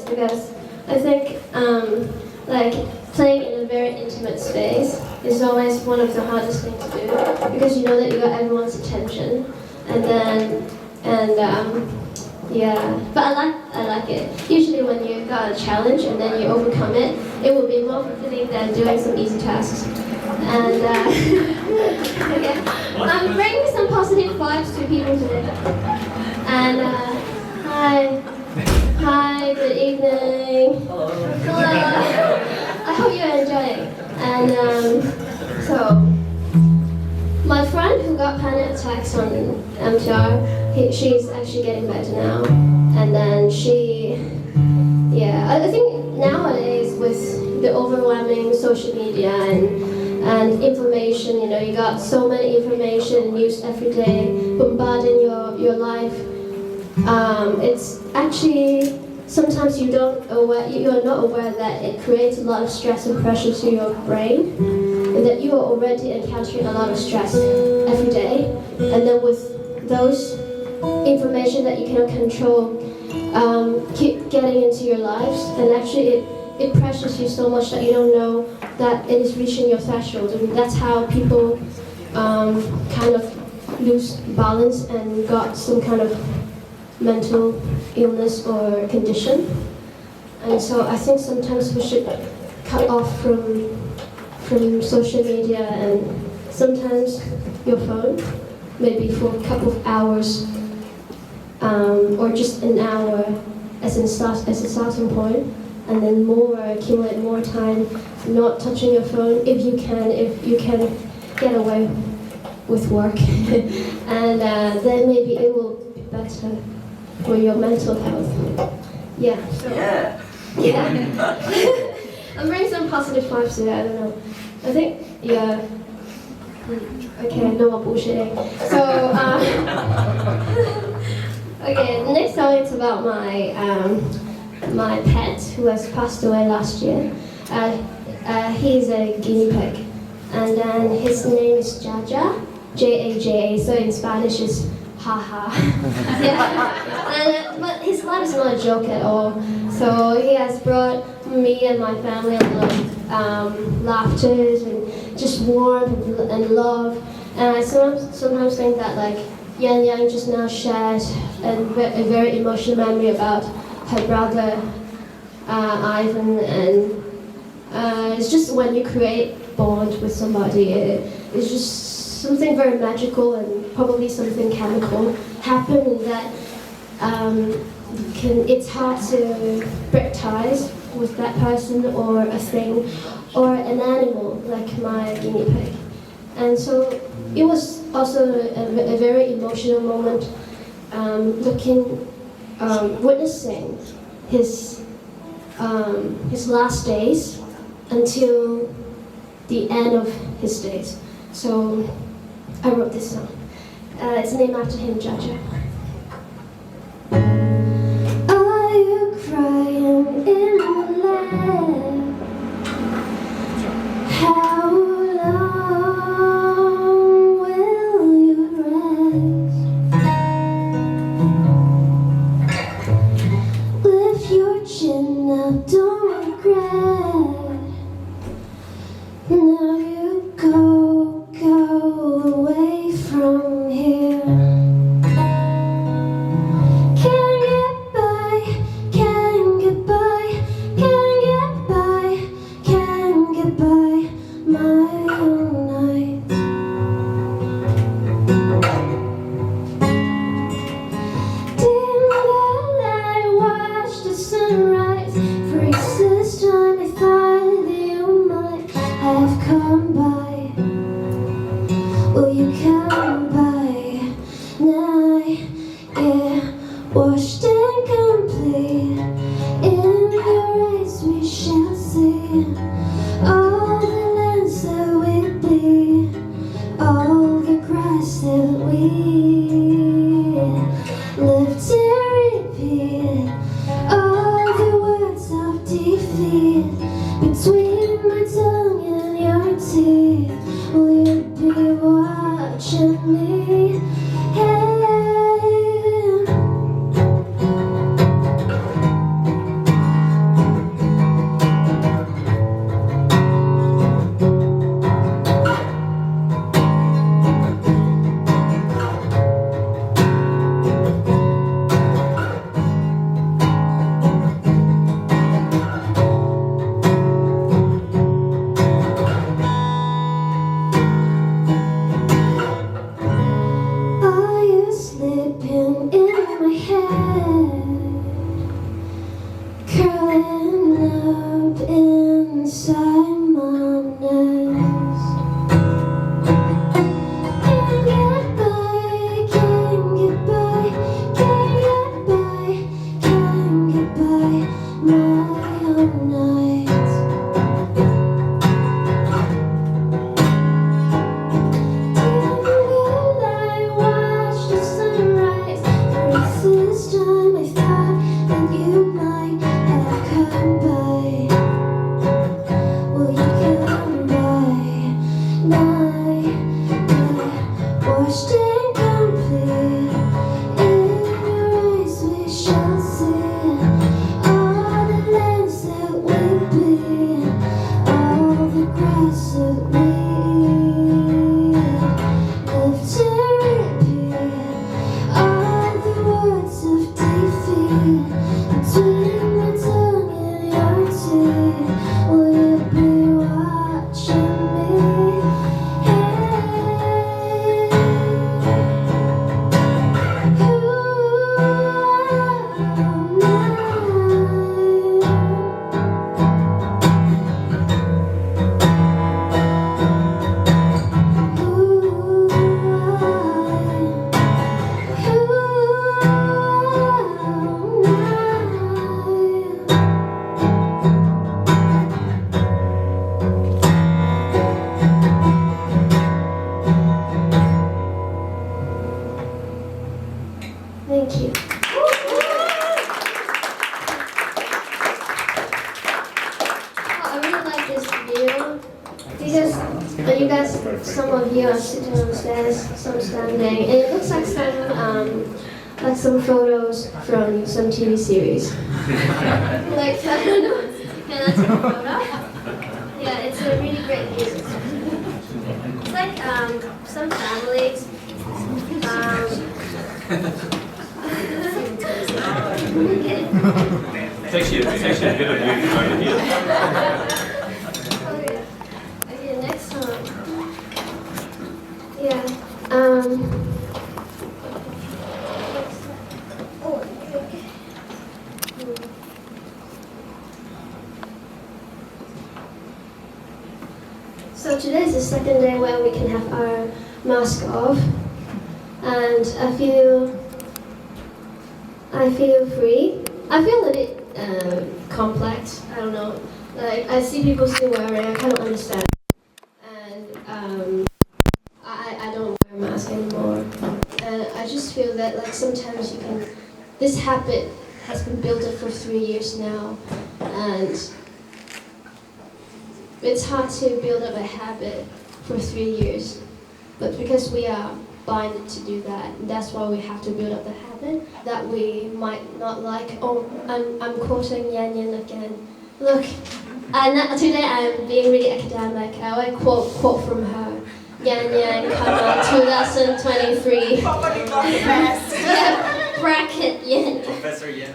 Because I think like playing in a very intimate space is always one of the hardest things to do, because you know that you got everyone's attention, yeah. But I like it. Usually when you got a challenge and then you overcome it, it will be more fulfilling than doing some easy tasks. And okay. I'm bringing some positive vibes to people today. And hi, good evening. Hello. I hope you're enjoying. And so, my friend who got panic attacks on MTR, she's actually getting better now. And then I think nowadays with the overwhelming social media and information, you got so many information news every day bombarding your life. It's actually sometimes you're not aware that it creates a lot of stress and pressure to your brain, and that you are already encountering a lot of stress every day. And then with those information that you cannot control keep getting into your lives, and actually it pressures you so much that you don't know that it is reaching your threshold. And that's how people kind of lose balance and got some kind of mental illness or condition. And so I think sometimes we should cut off from social media and sometimes your phone, maybe for a couple of hours or just an hour as a starting point, and then accumulate more time not touching your phone if you can get away with work. And then maybe it will be better for your mental health. Yeah. So, yeah. I'm bringing some positive vibes today. I don't know. I think okay, no more bullshitting. So okay, the next song is about my pet who has passed away last year. He's a guinea pig, and then his name is Jaja, Jaja. So in Spanish is haha. Yeah. But his life is not a joke at all. So he has brought me and my family a lot of laughter and just warmth and love. And I sometimes think that like Yan Yang just now shared a very emotional memory about her brother Ivan, and it's just when you create bond with somebody, it's just something very magical and probably something chemical happen that it's hard to break ties with that person or a thing or an animal like my guinea pig. And so it was also a very emotional moment, witnessing his last days until the end of his days. So I wrote this song. It's named after him, Jaja. Are you crying in the land? How long will you rest? Lift your chin up, don't regret. Now you go away from here. my own night. Dim the light, watch the sunrise. For this time I thought that you might have come by. Will you come by night? Yeah, washed and complete. In your eyes we shall see all the lands that we be, all the grass that we live to repeat, all the words of defeat between my tongue and your teeth. Will you be watching me? Hey. Are you sleeping in my head, curling up inside my nest? Can't get by, can't get by, can't get by, can't get by my own nights. This time I thought that you might have come by. Will you come by? Night, washed and complete. In your eyes we shall see all the lands that we be, all the grass that we live to repeat, all the words of defeat between my tongue and your teeth. Will you be watching me? Thank you. I really like this video because you guys, some of you are sitting on stairs, some standing, and it looks like some photos from some TV series. Like, I don't know. Can I take a photo? Yeah, it's a really great music. It's like some families. It's actually a bit of music over here. Okay, next song. Yeah. So today is the second day where we can have our mask off, and I feel free. I feel a bit complex. I don't know. Like I see people still wearing. I kind of understand. And I don't wear a mask anymore. And I just feel that like sometimes you can. This habit has been built up for 3 years now, and it's hard to build up a habit for 3 years. But because we are binded to do that, that's why we have to build up the habit that we might not like. Oh, I'm quoting Yan Yan again. Look, today I'm being really academic. I will quote from her. Yan Yan, come on, 2023. Yeah, bracket Yan. Professor Yan.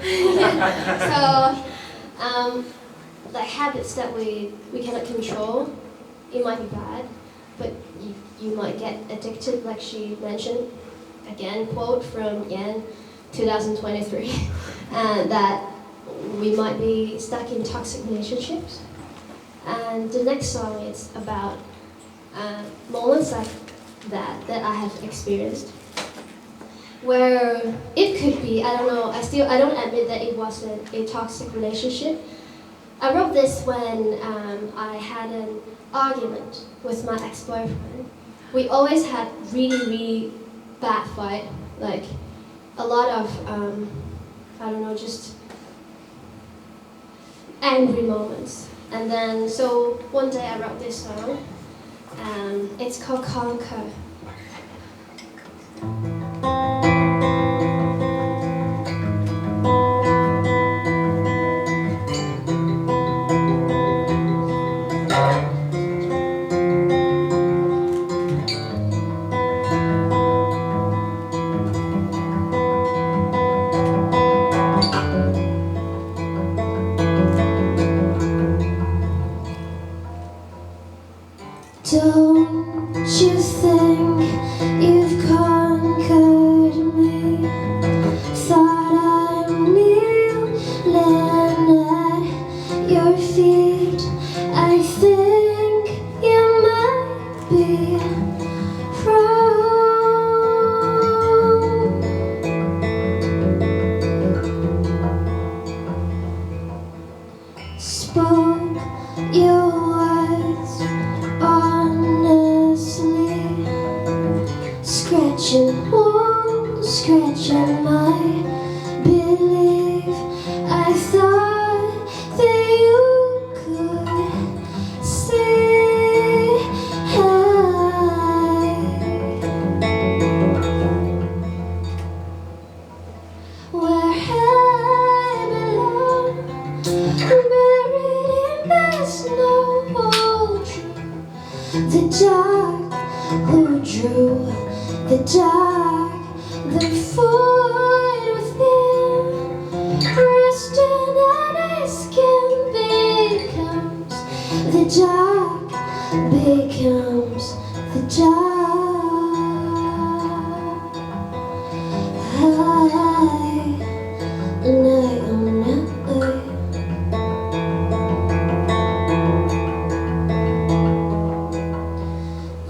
So, the habits that we cannot control, it might be bad, but you might get addicted, like she mentioned. Again, quote from Yan, 2023, and that we might be stuck in toxic relationships. And the next song is about moments like that I have experienced, where it could be, I don't know, I don't admit that it was a toxic relationship. I wrote this when I had an argument with my ex-boyfriend. We always had really bad fight, like a lot of, I don't know, just angry moments. And then, so one day I wrote this song, it's called Conquer. Don't you think you've conquered me? Thought I'm kneeling at your feet. I think you might be wrong. Spoke your words honestly, scratching wounds, scratching my belief. I thought that you could see where I belong, buried in the snow. The dark who drew the dark, the void within, resting on his skin becomes the dark, becomes the dark.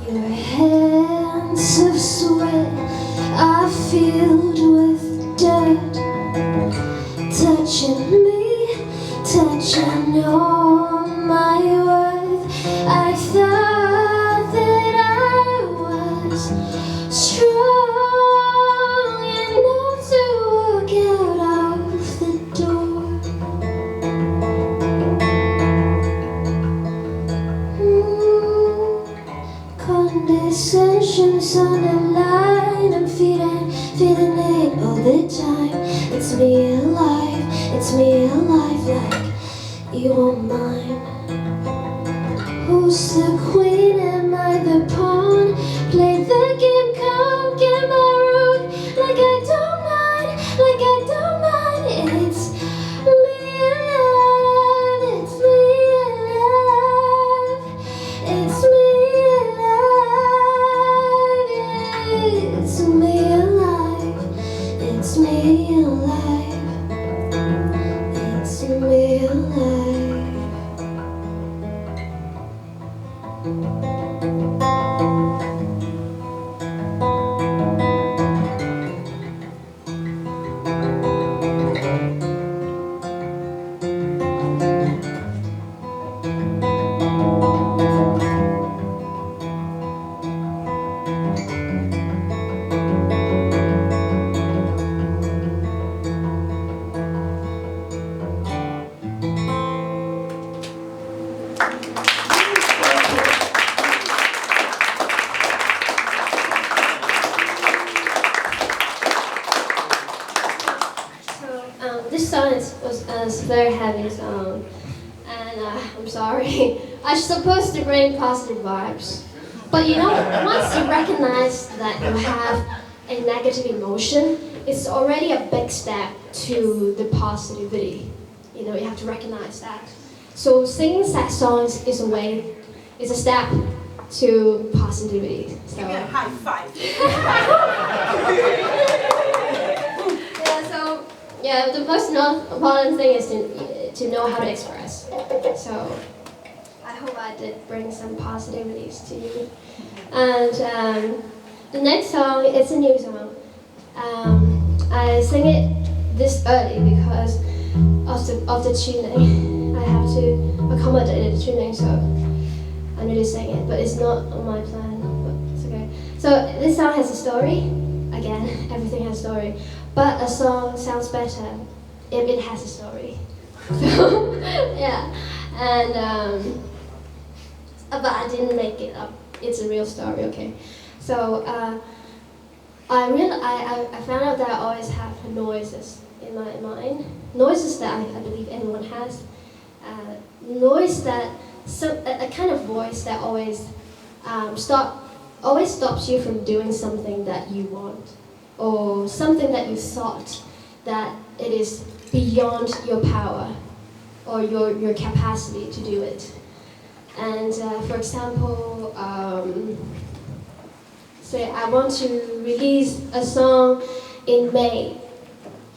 Your hands of sweat are filled with dirt, touching me, touching all my worth. I thought that I was strong enough to walk out of the door. Condescension's on the line. I'm feeling it all the time. It's me alive, it's me alive, like you won't mind. Who's the queen? Am I the pawn? Play the game, come get my rook. Like I don't mind, like I don't mind. It's me alive, it's me alive, it's me alive, yeah. It's me alive, it's me alive, it's me alive. This song was a very heavy song, and I'm sorry. I'm supposed to bring positive vibes, but you know, once you recognize that you have a negative emotion, it's already a big step to the positivity. You know, you have to recognize that. So singing sad songs is a way it's a step to positivity. So. Give me a high five. Yeah, the most important thing is to know how to express. So I hope I did bring some positivities to you. And the next song, it's a new song. I sing it this early because of the tuning. I have to accommodate the tuning, so I need to sing it, but it's not on my plan, but it's okay. So this song has a story. Again, everything has a story. But a song sounds better if it has a story. So, yeah. And, but I didn't make it up. It's a real story, okay. So, I found out that I always have noises in my mind. Noises that I believe everyone has. Noise that, a kind of voice that always stops you from doing something that you want. Or something that you thought that it is beyond your power or your capacity to do it. And for example, say I want to release a song in May.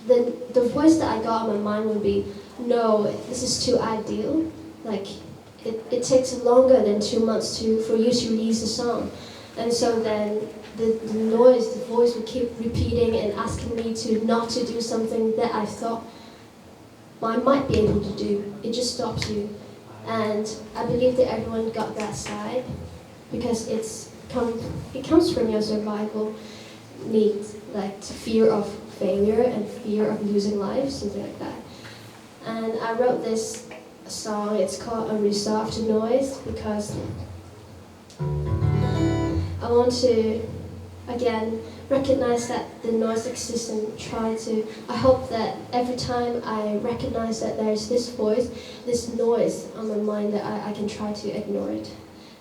The voice that I got in my mind would be, no, this is too ideal. Like it takes longer than 2 months for you to release a song. And so then the noise, the voice would keep repeating and asking me not to do something that I thought I might be able to do. It just stops you. And I believe that everyone got that side because it comes from your survival needs, like fear of failure and fear of losing life, something like that. And I wrote this song, it's called Unresolved Noise, because I want to, again, recognize that the noise exists and I hope that every time I recognize that there's this voice, this noise on my mind, that I can try to ignore it.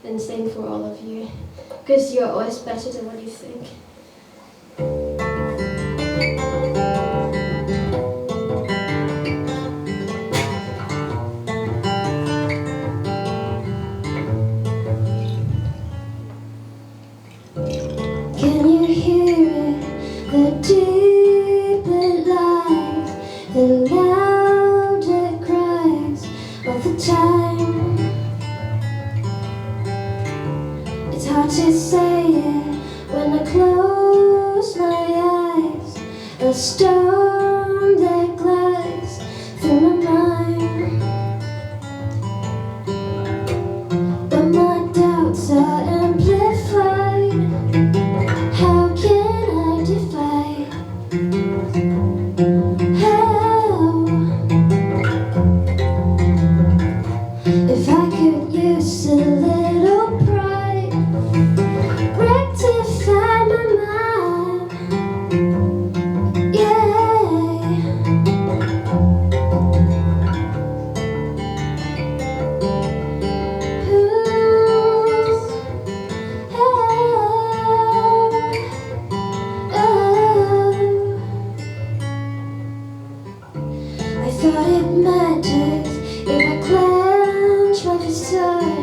And same for all of you, because you're always better than what you think. Can you hear it? The deep it lies, the loud it cries all the time. It's hard to say it when I close my eyes. A storm that glides through my mind, but my doubts are amplified. How can I defy? How? If I could use a little pride, rectify my mind, yeah. I thought it matters if I clench my fist tight.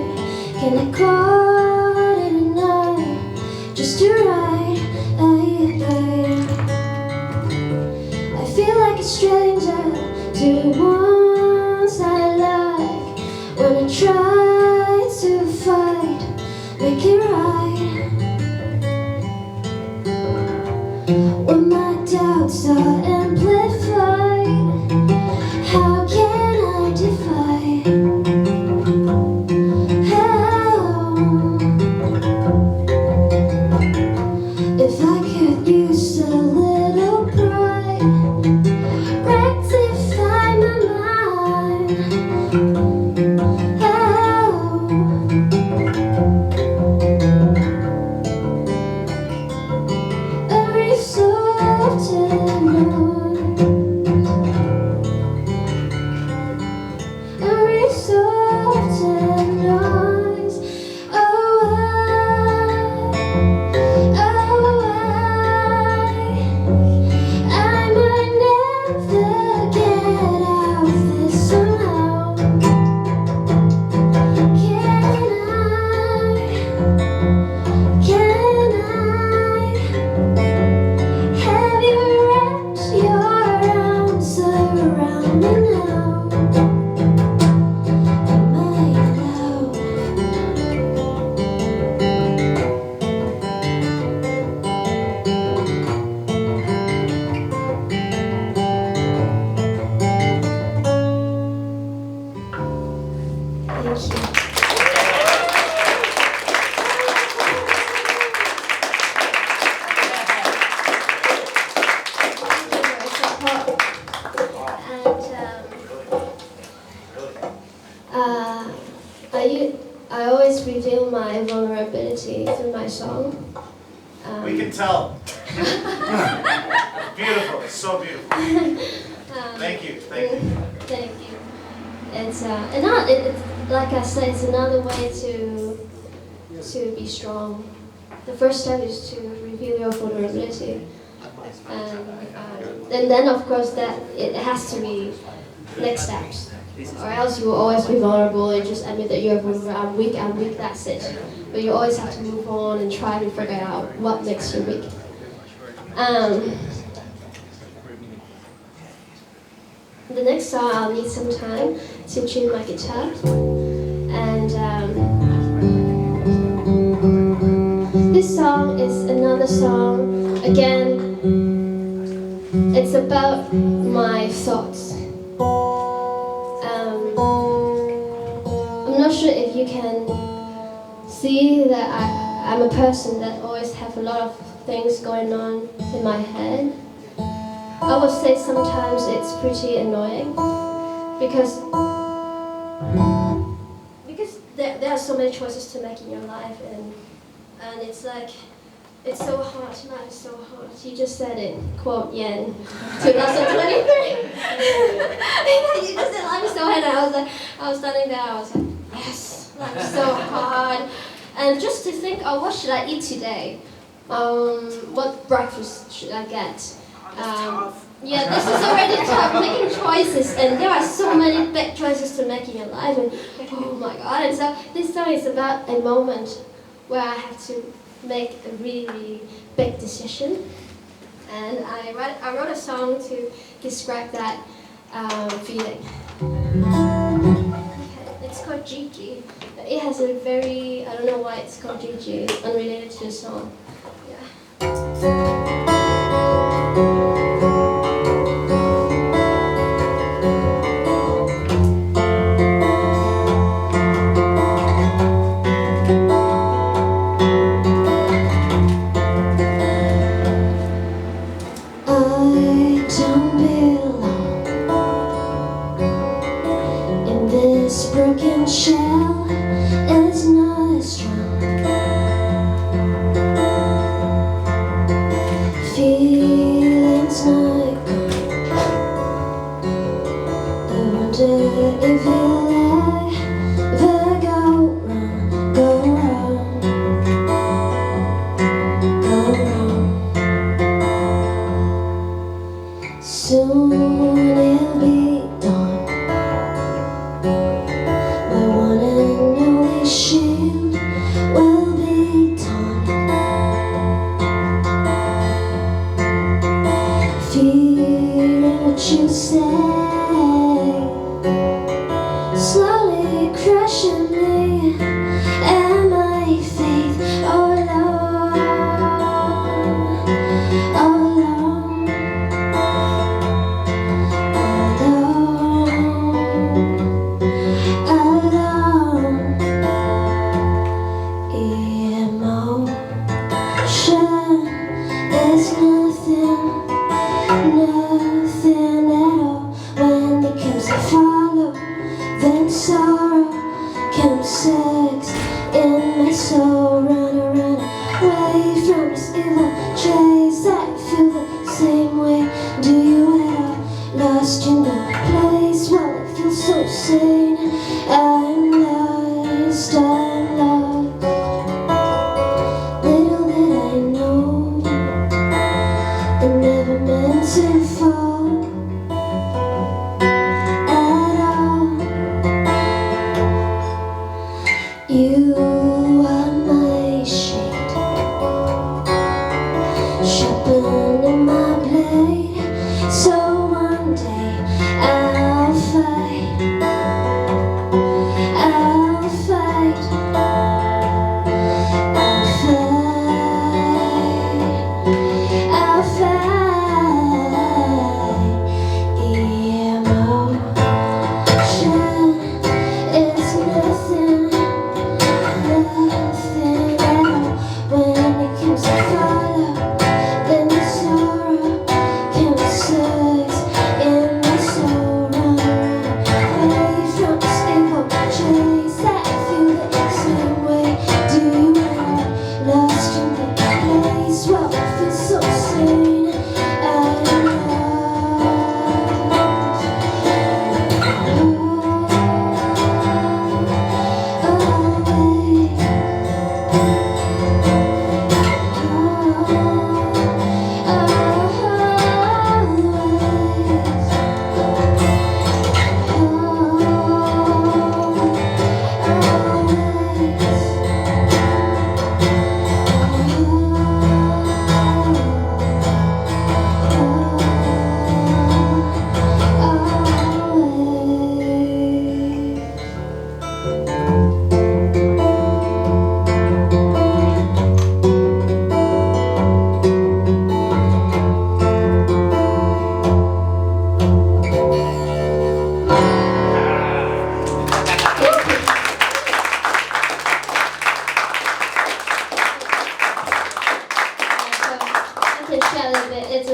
Can I caught in a knot just to write? I feel like a stranger to the ones I like. When I try to fight, make it right. When my doubts are amplified, how can I defy? How? If I could use a little pride, rectify my mind, how? in my song. We can tell. Beautiful, it's so beautiful. Thank you. Thank you. It's like I said, it's another way to be strong. The first step is to reveal your vulnerability, and then of course that it has to be next steps, or else you will always be vulnerable and just admit that you're vulnerable. I'm weak, that's it. But you always have to move on and try to figure out what makes you weak. The next song, I'll need some time to tune my guitar, and this song is another song. Again, it's about my thoughts. I'm not sure if you can see that I'm a person that always have a lot of things going on in my head. I would say sometimes it's pretty annoying because there are so many choices to make in your life, and it's like, it's so hard, life is so hard. You just said it, quote Yen, 2023. You just said life is so hard, and I was standing there, I was like, yes, life is so hard. And just to think, oh, what should I eat today? What breakfast should I get? Yeah, this is already tough, making choices, and there are so many big choices to make in your life, and oh my god. And so this song is about a moment where I have to make a really, really big decision, and I wrote a song to describe that feeling. Okay, it's called Gigi. It has a very, I don't know why it's called Gigi, unrelated to the song. Yeah. Broken shell is not as strong.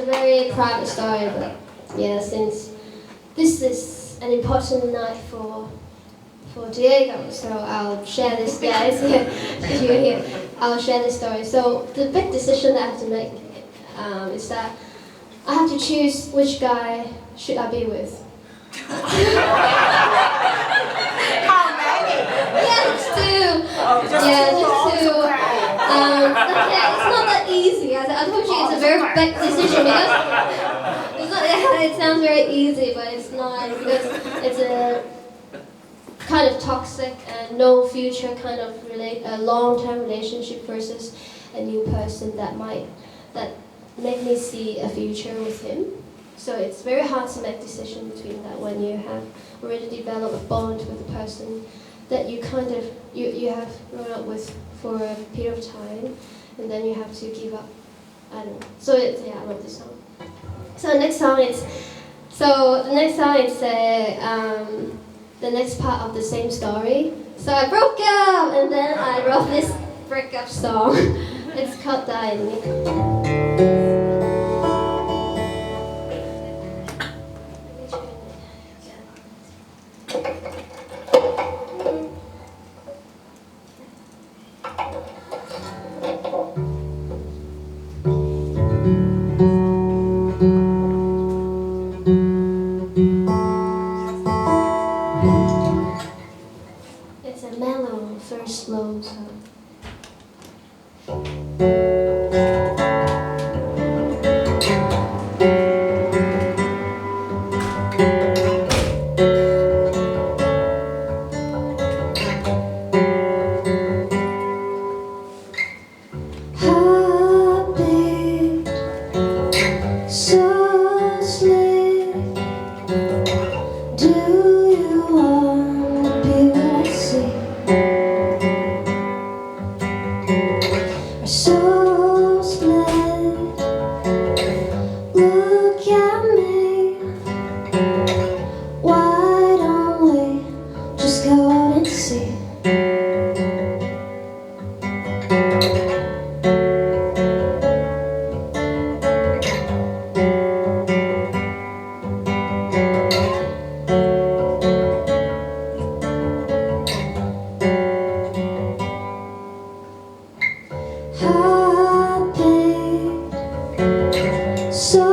very private story, but yeah, since this is an important night for Diego, so I'll share this, guys. If you're here, I'll share this story. So the big decision that I have to make is that I have to choose which guy should I be with. How many? Yeah, just two. Just Yeah, two. just two. Okay, it's not that easy. As I told you, it's a very big decision because it's not. Yeah, it sounds very easy, but it's not because it's a kind of toxic and no future kind of long-term relationship versus a new person that make me see a future with him. So it's very hard to make decision between that when you have already developed a bond with the person that you kind of you have grown up with for a period of time, and then you have to give up. I don't know. So it's, yeah, I wrote this song. So the next song is the next part of the same story. So I broke up, and then I wrote this breakup song. It's called Die in Me. It's a mellow, very slow song. Heartbeat, so slick. Do you wanna be what I see? Our souls split. Look at me. Why don't we just go out and see? Heartbeat, so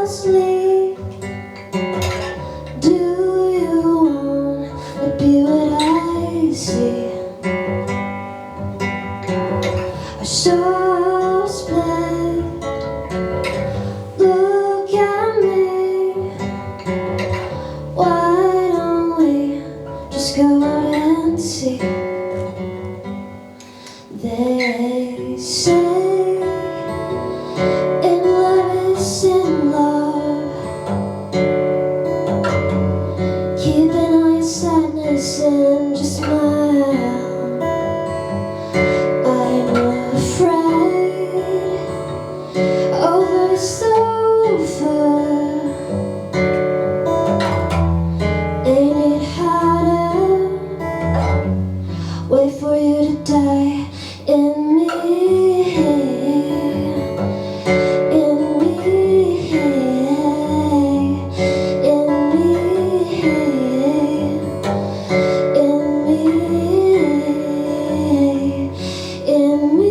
sleep. Do you wanna be what I see? Our souls split. Look at me. Why don't we just go out and see? They say in love is in love. Keeping all your sadness and just smile. I'm afraid over the sofa. Ain't it harder? Wait for you to die in me, in me, in me, in me, in me, in me.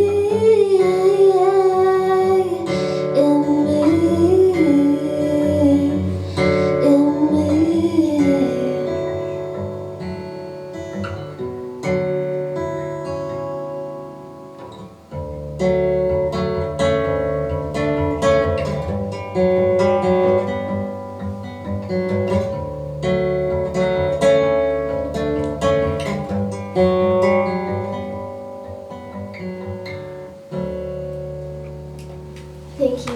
Thank you.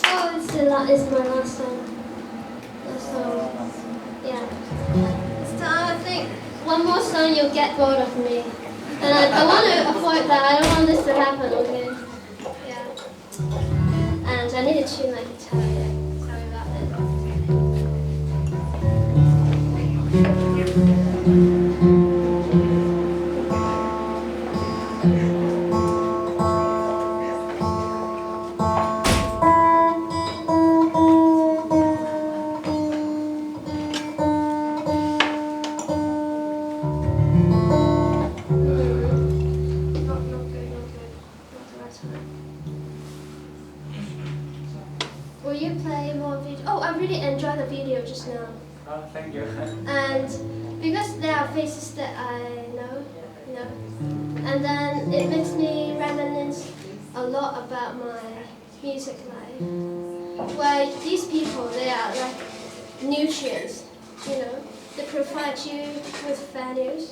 Oh, it's my last song. Yeah. So I think one more song you'll get bored of me. And I want to avoid that. I don't want this to happen, okay? Yeah. And I need to tune my guitar. Yeah. Sorry about that. Thank you. And because there are faces that I know, and then it makes me reminisce a lot about my music life, where these people, they are like nutrients, they provide you with values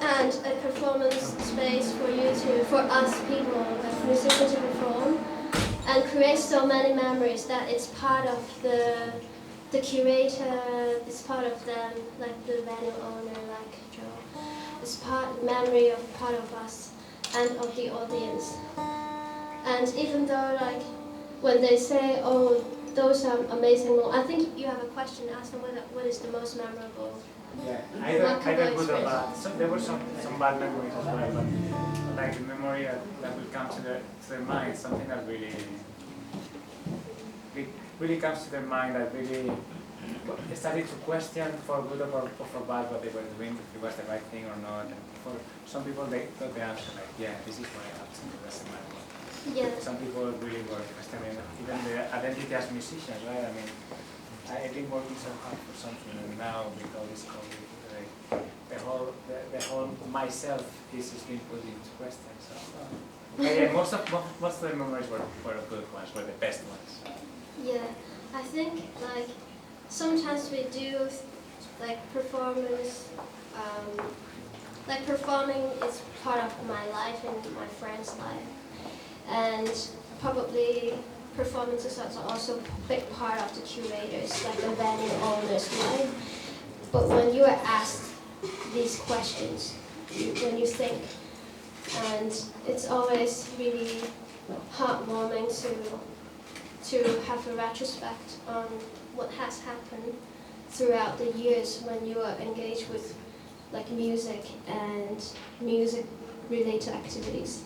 and a performance space for us people, like musicians, to perform and create so many memories that it's part of the curator, it's part of them, like the venue owner, like Joe. It's memory of part of us and of the audience. And even though like when they say, oh, those are amazing moments, I think you have a question, ask them what is the most memorable. Yeah, either good or bad. So there were some bad memories as well, but like the memory that will come to their mind, something that really comes to their mind, that really started to question for good or for bad what they were doing, if it was the right thing or not. And for some people, they got the answer like, yeah, this is what I have to do, that's the matter. Yeah. Some people really were questioning even the identity as musicians, right? I mean, I've been working so hard for something, and now with all this COVID, the whole myself is being put into question. So, yeah, most of the memories were good ones, were the best ones. Yeah, I think like sometimes we do like performance. Like performing is part of my life and my friend's life, and probably performances are also a big part of the curators, like the venue owners' life. But when you are asked these questions, when you think, and it's always really heartwarming to have a retrospect on what has happened throughout the years when you are engaged with like music and music-related activities.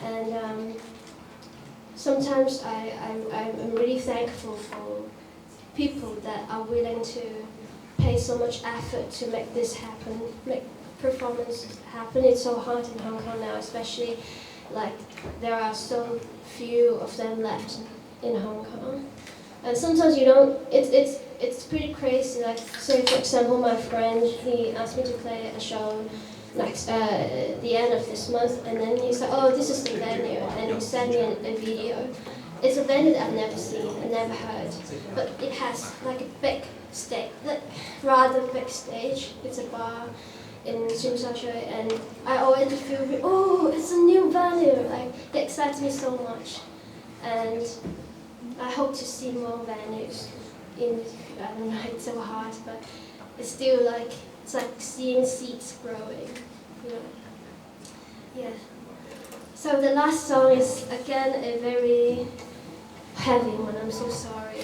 And sometimes I'm really thankful for people that are willing to pay so much effort to make this happen, make performance happen. It's so hard in Hong Kong now, especially like there are so few of them left in Hong Kong. And sometimes you don't, it's pretty crazy. Like, say for example, my friend, he asked me to play a show next the end of this month, and then he said, oh, this is the venue, and he sent me a video. It's a venue that I've never seen, I never heard, but it has like a big stage, like rather big stage. It's a bar in Tsim Sha Tsui, and I always feel, oh, it's a new venue. Like, it excites me so much, and I hope to see more venues. I don't know, it's so hard, but it's still like, it's like seeing seeds growing, Yeah. So the last song is again a very heavy one. I'm so sorry.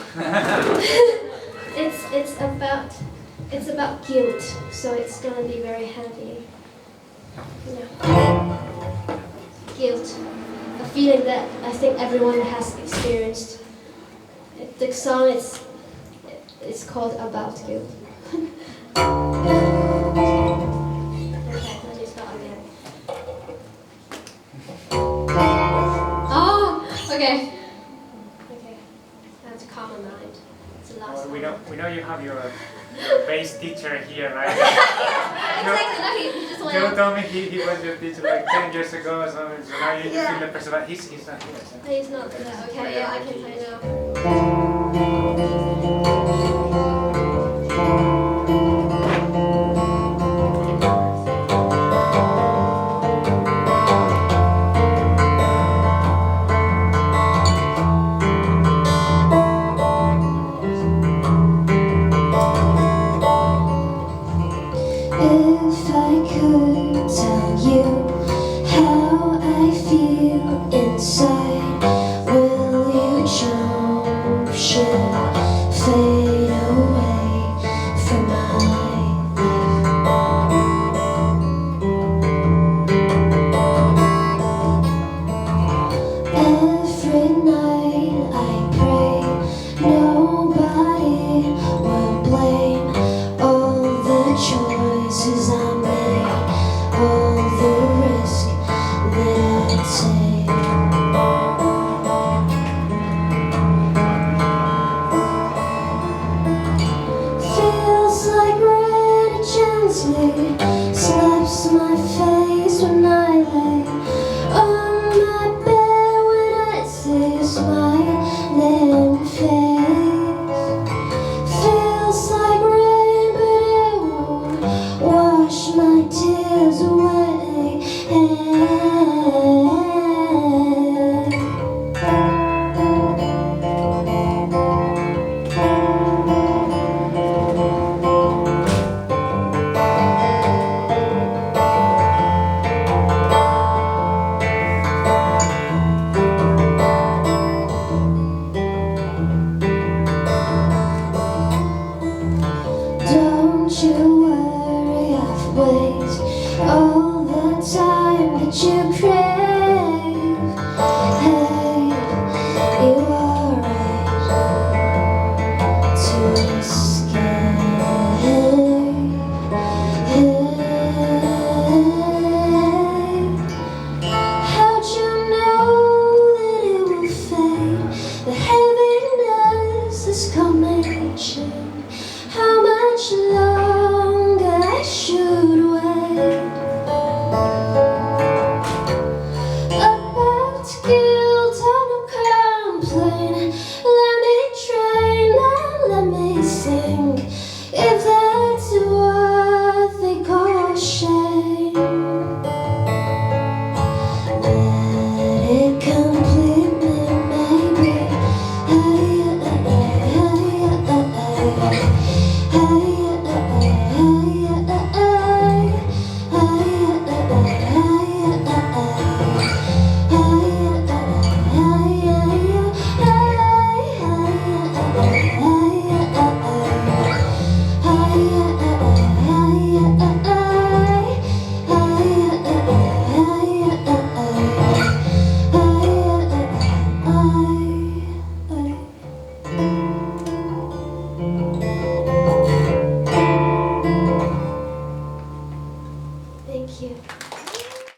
it's about guilt, so it's gonna be very heavy. Guilt, a feeling that I think everyone has experienced. The song it's called About Guilt. Okay, let me start again. Oh, okay. Okay, I have to calm my mind. It's the last Well, one. we know you have your bass teacher here, right? Exactly, no, he just went Joe out. told me he was your teacher like 10 years ago or something, so now you feel the person, but he's not here. So. He's not there. Okay, yeah, I can play now. If I could tell you how I feel inside, will you jump ship? my face when I lay on my bed, when I see your smiling face. Feels like rain, but it won't wash my tears away. Don't you worry, I've waited